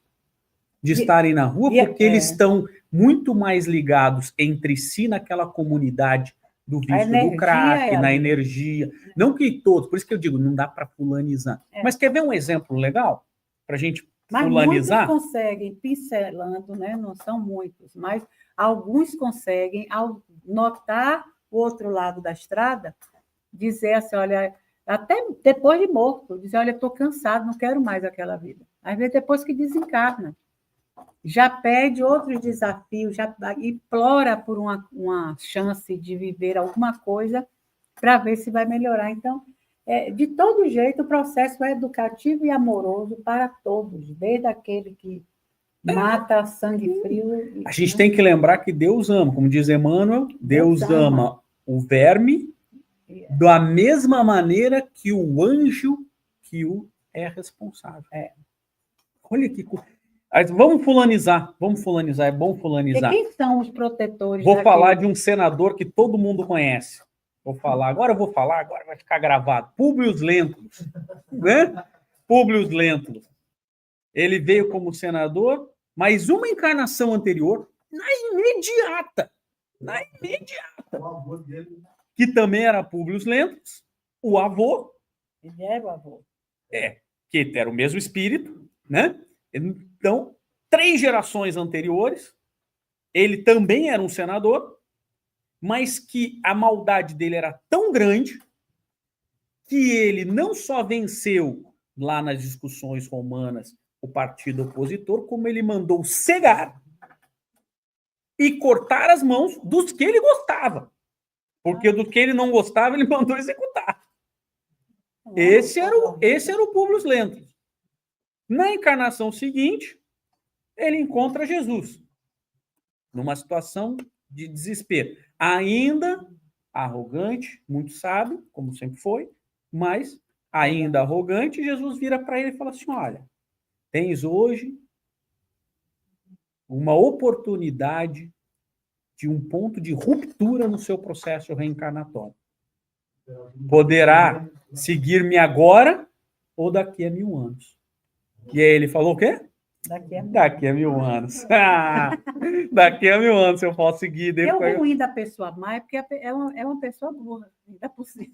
de estarem na rua porque eles estão muito mais ligados entre si naquela comunidade do vício do crack, na energia. Não que todos, por isso que eu digo, não dá para fulanizar. Mas quer ver um exemplo legal? Para a gente fulanizar? Muitos conseguem, pincelando, né? Não são muitos, mas alguns conseguem, ao notar o outro lado da estrada, dizer assim, olha, até depois de morto, dizer, olha, estou cansado, não quero mais aquela vida. Às vezes, depois que desencarna, já pede outros desafios, já implora por uma chance de viver alguma coisa para ver se vai melhorar. Então, de todo jeito, o processo é educativo e amoroso para todos, desde aquele que Mata sangue frio. A gente tem que lembrar que Deus ama, como diz Emmanuel, Deus ama o verme da mesma maneira que o anjo que o é responsável. Olha que coisa. Vamos fulanizar, é bom E fulanizar. quem são os protetores Vou falar daquele? de um senador que todo mundo conhece. Agora vai ficar gravado. Públio Lentulus, né? Públio Lentulus. Ele veio como senador, mas uma encarnação anterior, na imediata, O avô dele. que também era Públio Lentulus, o avô, Ele era o avô. que era o mesmo espírito, né? Então, 3 gerações anteriores, ele também era um senador, mas que a maldade dele era tão grande que ele não só venceu lá nas discussões romanas o partido opositor, como ele mandou cegar e cortar as mãos dos que ele gostava. Porque do que ele não gostava, ele mandou executar. Esse era o Públio Lentulus. Na encarnação seguinte, ele encontra Jesus, numa situação de desespero. Ainda arrogante, muito sábio, como sempre foi, mas ainda arrogante, Jesus vira para ele e fala assim: olha, tens hoje uma oportunidade de um ponto de ruptura no seu processo reencarnatório. Poderá seguir-me agora ou daqui a 1000 anos. E aí ele falou o quê? Daqui a 1000 anos. Daqui a 1000 anos eu posso seguir. É o Depois... ruim da pessoa má, é porque é uma pessoa burra, ainda por cima.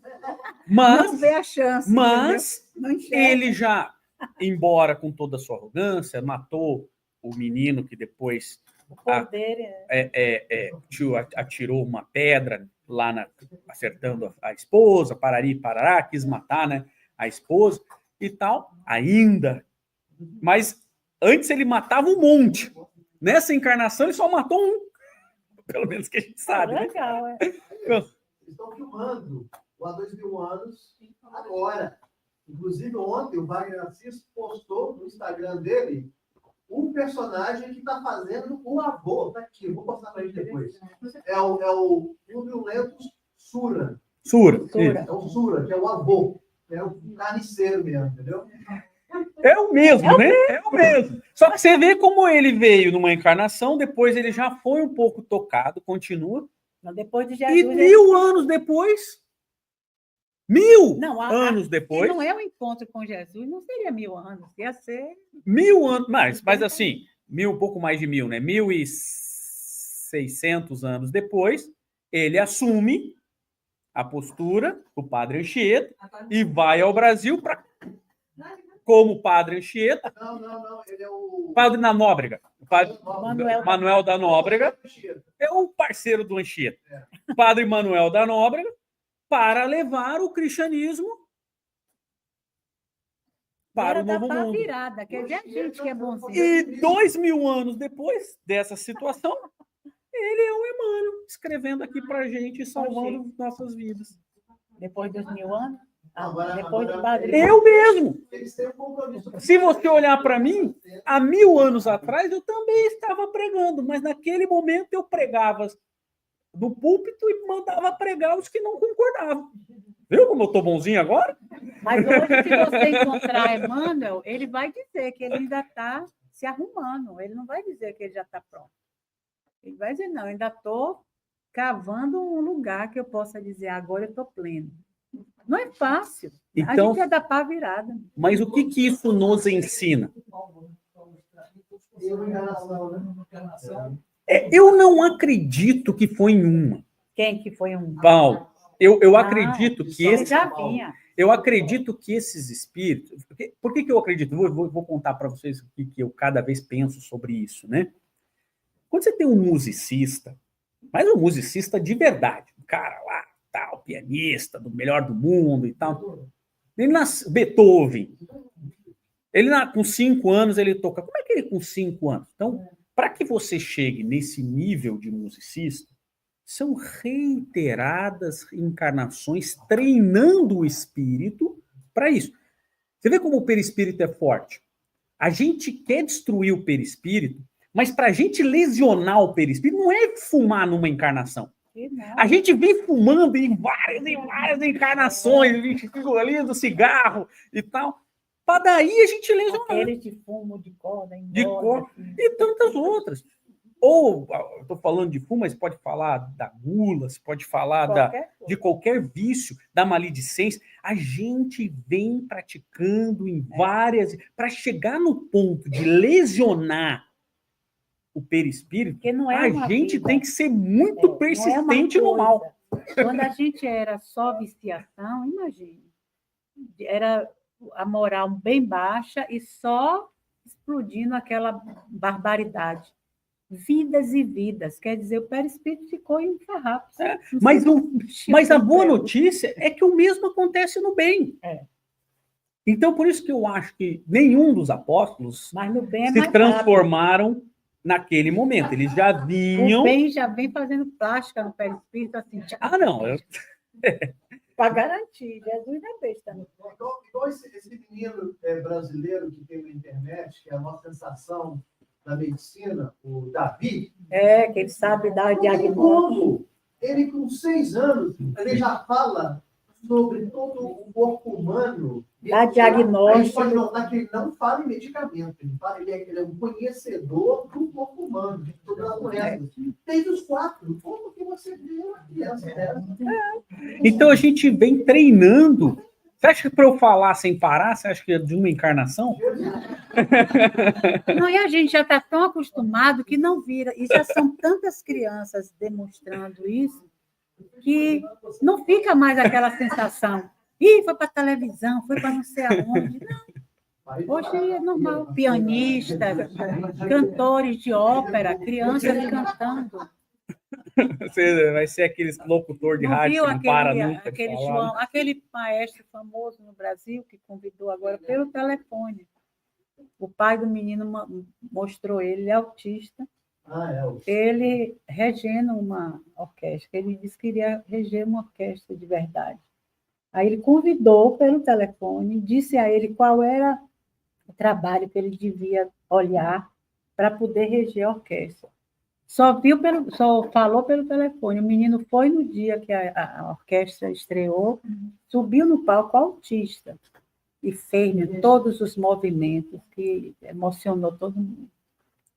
Mas, Não vê a chance. mas não enxerga. ele já, embora com toda a sua arrogância, matou o menino que depois O poder atirou uma pedra lá acertando a esposa, parari, parará, quis matar, né, a esposa e tal, ainda. Mas antes ele matava um monte. Nessa encarnação ele só matou um. Pelo menos que a gente sabe, né? Legal, é. Eles estão filmando o Há 2000 anos agora. Inclusive, ontem o Wagner Assis postou no Instagram dele um personagem que está fazendo o avô. Está aqui, eu vou postar para a gente depois. É o Públio Lentulus Sura. Sura. É o Sura, que é o avô. É o carniceiro mesmo, entendeu? É o mesmo, né? É o mesmo. Só que você vê como ele veio numa encarnação, depois ele já foi um pouco tocado, continua. Mas depois de E Jesus. 1000 anos depois, 1000 anos Se depois, não é o encontro com Jesus, não seria 1000 anos, ia ser. 1000 anos, mas assim, um pouco mais de 1000, né? 1600 anos depois, ele assume a postura do Padre Anchieta e vai ao Brasil como Padre Anchieta. Não, ele é o Padre da Nóbrega. O Padre Manuel da Nóbrega Anchieta. é o parceiro do Anchieta. Padre Manuel da Nóbrega, para levar o cristianismo para o Novo Mundo. Virada, quer dizer, a gente que é bonzinho. E 2000 anos depois dessa situação, ele é o Emmanuel, escrevendo aqui para a gente e salvando nossas vidas. Depois dos 1000 anos? Agora- Depois do agora- Padre. Eu mesmo. Eles têm um compromisso. Se você olhar para mim, há 1000 anos atrás eu também estava pregando, mas naquele momento eu pregava do púlpito e mandava pregar os que não concordavam. Viu como eu estou bonzinho agora? Mas hoje, se você encontrar Emmanuel, ele vai dizer que ele ainda está se arrumando. Ele não vai dizer que ele já está pronto. Ele vai dizer, não, ainda estou cavando um lugar que eu possa dizer, agora eu estou pleno. Não é fácil. A Então, gente é da pá virada. mas o que isso nos ensina? Eu não acredito que foi em uma. Quem que foi um? Paulo, eu acredito que Ele esse... já vinha. Eu acredito que esses espíritos... Por que eu acredito? Vou contar para vocês o que eu cada vez penso sobre isso, né? Quando você tem um musicista, mas um musicista de verdade, um cara lá, tal, pianista, do melhor do mundo e tal. Ele nasceu, Beethoven. Ele, com 5 anos, ele toca. Como é que ele com 5 anos? Então, para que você chegue nesse nível de musicista, são reiteradas encarnações treinando o espírito para isso. Você vê como o perispírito é forte. A gente quer destruir o perispírito, mas para a gente lesionar o perispírito não é fumar numa encarnação. Que não. A gente vem fumando em várias encarnações, a gente fica ali do cigarro e tal, para daí a gente lesionar. Aquele de fumo, de corda, De corda e tantas outras. Ou, estou falando de fumo, mas pode falar da gula, você pode falar de qualquer vício, da maledicência. A gente vem praticando em várias... Para chegar no ponto de lesionar o perispírito, Porque não é a uma gente vida. tem que ser muito Não é uma persistente no mal. coisa. Quando a gente era só viciação, imagine, era a moral bem baixa e só explodindo aquela barbaridade. Vidas e vidas, quer dizer, o perispírito ficou em farrapos. Mas a boa notícia é que o mesmo acontece no bem. É. Então, por isso que eu acho que nenhum dos apóstolos Mas no bem é se mais transformaram naquele momento. Eles já rápido. vinham... O bem já vem fazendo plástica no perispírito, assim, não. para garantir. Jesus não é besta, não. Igual esse menino brasileiro que tem na internet, que é a nossa sensação da medicina, o Davi. Que ele sabe dar diagnóstico. Ele, com 6 anos, ele já fala sobre todo o corpo humano. Dá diagnóstico. A gente pode notar que ele não fala em medicamento, ele é um conhecedor do corpo humano, de todas as doenças. Desde os 4. Como que você vê uma criança dessa? Então a gente vem treinando. Você acha que para eu falar sem parar, você acha que é de uma encarnação? Não, e a gente já está tão acostumado que não vira. E já são tantas crianças demonstrando isso que não fica mais aquela sensação. Ih, foi para a televisão, foi para não sei aonde. Não. Hoje é normal. Pianistas, cantores de ópera, crianças cantando. Você vai ser aquele locutor de Não rádio viu que não para nunca de aquele falar, João, né? aquele maestro famoso no Brasil que convidou agora pelo telefone. O pai do menino mostrou ele é autista. Ele regendo uma orquestra. Ele disse que queria reger uma orquestra de verdade. Aí ele convidou pelo telefone, disse a ele qual era o trabalho que ele devia olhar para poder reger a orquestra. Só falou pelo telefone. O menino foi no dia que a orquestra estreou, subiu no palco autista e fez todos os movimentos que emocionou todo mundo.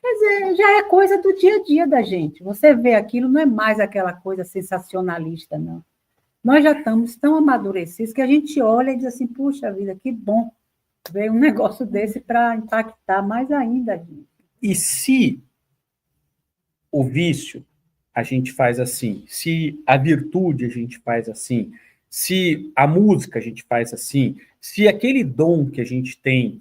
Quer dizer, já é coisa do dia a dia da gente. Você vê aquilo, não é mais aquela coisa sensacionalista, não. Nós já estamos tão amadurecidos que a gente olha e diz assim, puxa vida, que bom ver um negócio desse para impactar mais ainda a gente. E se o vício a gente faz assim, se a virtude a gente faz assim, se a música a gente faz assim, se aquele dom que a gente tem,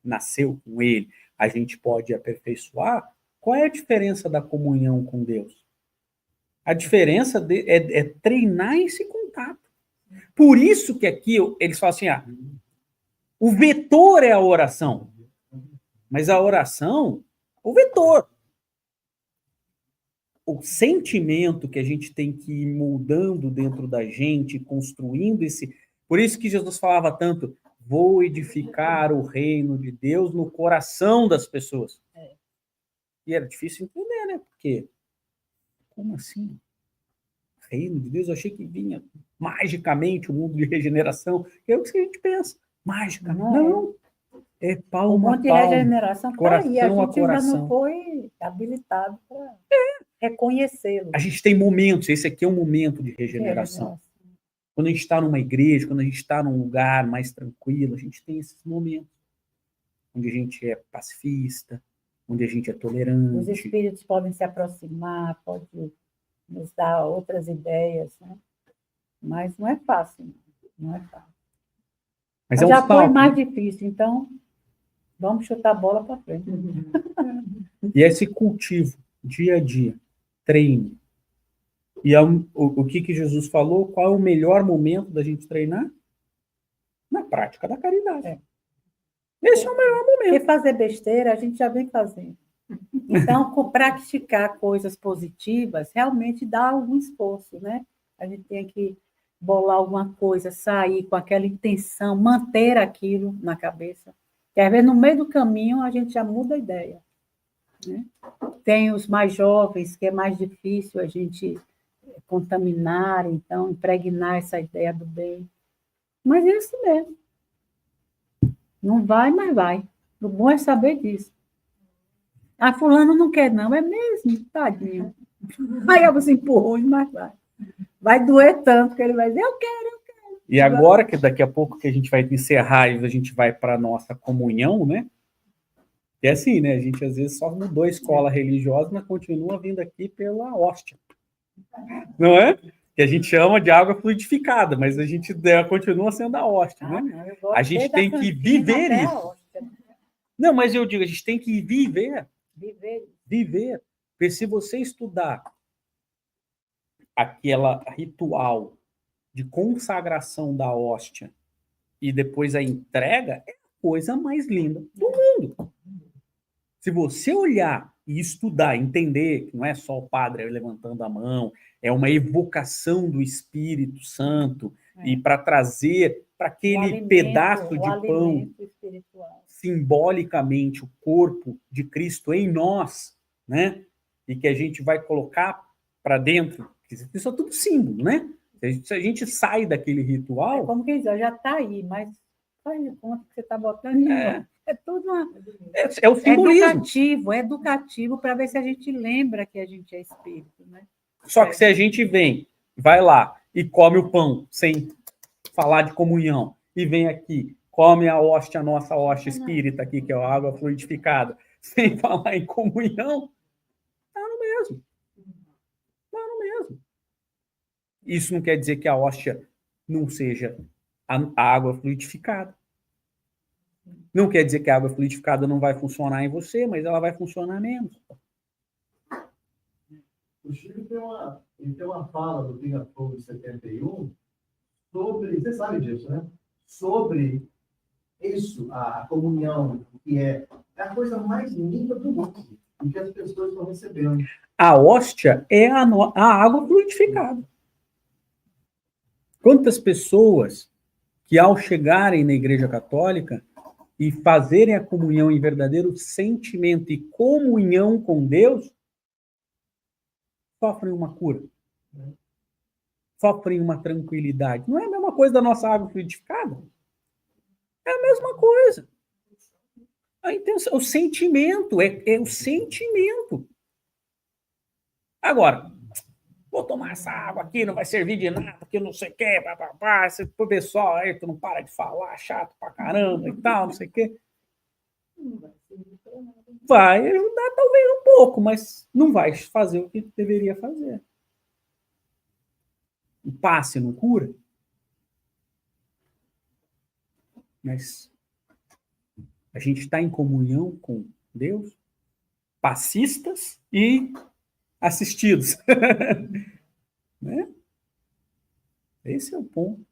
nasceu com ele, a gente pode aperfeiçoar, qual é a diferença da comunhão com Deus? A diferença é treinar esse contato. Por isso que aqui eles falam assim, o vetor é a oração, mas a oração, o vetor. O sentimento que a gente tem que ir moldando dentro da gente, construindo esse... Por isso que Jesus falava tanto, vou edificar o reino de Deus no coração das pessoas. E era difícil entender, né? Porque, como assim? Reino de Deus? Eu achei que vinha magicamente o mundo de regeneração. É o que a gente pensa. Mágica. Não. É palma a palma. De regeneração coração aí. A gente a coração. ainda não foi habilitado para reconhecê-lo. A gente tem momentos. Esse aqui é um momento de regeneração. Quando a gente está numa igreja, quando a gente está num lugar mais tranquilo, a gente tem esses momentos. Onde a gente é pacifista, onde a gente é tolerante. Os espíritos podem se aproximar, podem nos dar outras ideias, né? Mas não é fácil. Não é fácil. Mas já foi mais difícil, então vamos chutar a bola para frente. E esse cultivo, dia a dia, treino. E o que Jesus falou? Qual é o melhor momento da gente treinar? Na prática da caridade. Esse é o melhor momento. Porque fazer besteira a gente já vem fazendo. Então, praticar coisas positivas realmente dá algum esforço, né? A gente tem que bolar alguma coisa, sair com aquela intenção, manter aquilo na cabeça. Que às vezes no meio do caminho a gente já muda a ideia, né? Tem os mais jovens, que é mais difícil a gente contaminar, então, impregnar essa ideia do bem. Mas é isso mesmo. Não vai, mas vai. O bom é saber disso. Ah, fulano não quer, não. É mesmo, tadinho. Aí você empurrou, mas vai. Vai doer tanto que ele vai dizer, eu quero. E agora, que daqui a pouco que a gente vai encerrar e a gente vai para a nossa comunhão, né? É assim, né? A gente às vezes só mudou a escola religiosa, mas continua vindo aqui pela hóstia. Não é? Que a gente chama de água fluidificada, mas a gente continua sendo a hóstia, né? Não, eu gosto A gente desde a tem que cantina viver até a isso. hóstia. Não, mas eu digo, a gente tem que viver. Viver. Viver. Porque se você estudar aquela ritual de consagração da hóstia e depois a entrega, é a coisa mais linda do mundo. Se você olhar e estudar, entender que não é só o padre levantando a mão, é uma evocação do Espírito Santo e para trazer para aquele pedaço de pão espiritual. simbolicamente o corpo de Cristo em nós, né? E que a gente vai colocar para dentro. Isso é tudo símbolo, né? Se a gente sai daquele ritual... É como quem diz, já está aí, mas faz de conta que você está botando em mão. É tudo é o simbolismo. Educativo para ver se a gente lembra que a gente é espírito, né? Só que se a gente vem, vai lá e come o pão sem falar de comunhão, e vem aqui, come a hóstia, nossa hóstia espírita aqui, que é a água fluidificada, sem falar em comunhão, tá no mesmo. Tá no mesmo. Isso não quer dizer que a hóstia não seja a água fluidificada. Não quer dizer que a água fluidificada não vai funcionar em você, mas ela vai funcionar menos. O Chico tem uma fala do Pinga Fogo de 71 sobre, você sabe disso, né? Sobre isso, a comunhão, que é a coisa mais linda do mundo, e que as pessoas estão recebendo. A hóstia é a água fluidificada. Quantas pessoas que, ao chegarem na Igreja Católica e fazerem a comunhão em verdadeiro sentimento e comunhão com Deus, sofrem uma cura, sofrem uma tranquilidade. Não é a mesma coisa da nossa água fluidificada? É a mesma coisa. A intenção, o sentimento, é o sentimento. Agora, vou tomar essa água aqui, não vai servir de nada, porque não sei o quê, papapá, o pessoal aí, tu não para de falar, chato pra caramba e tal, não sei o quê. Vai ajudar talvez um pouco, mas não vai fazer o que deveria fazer. O passe não cura. Mas a gente está em comunhão com Deus, passistas e assistidos. Né? Esse é o ponto.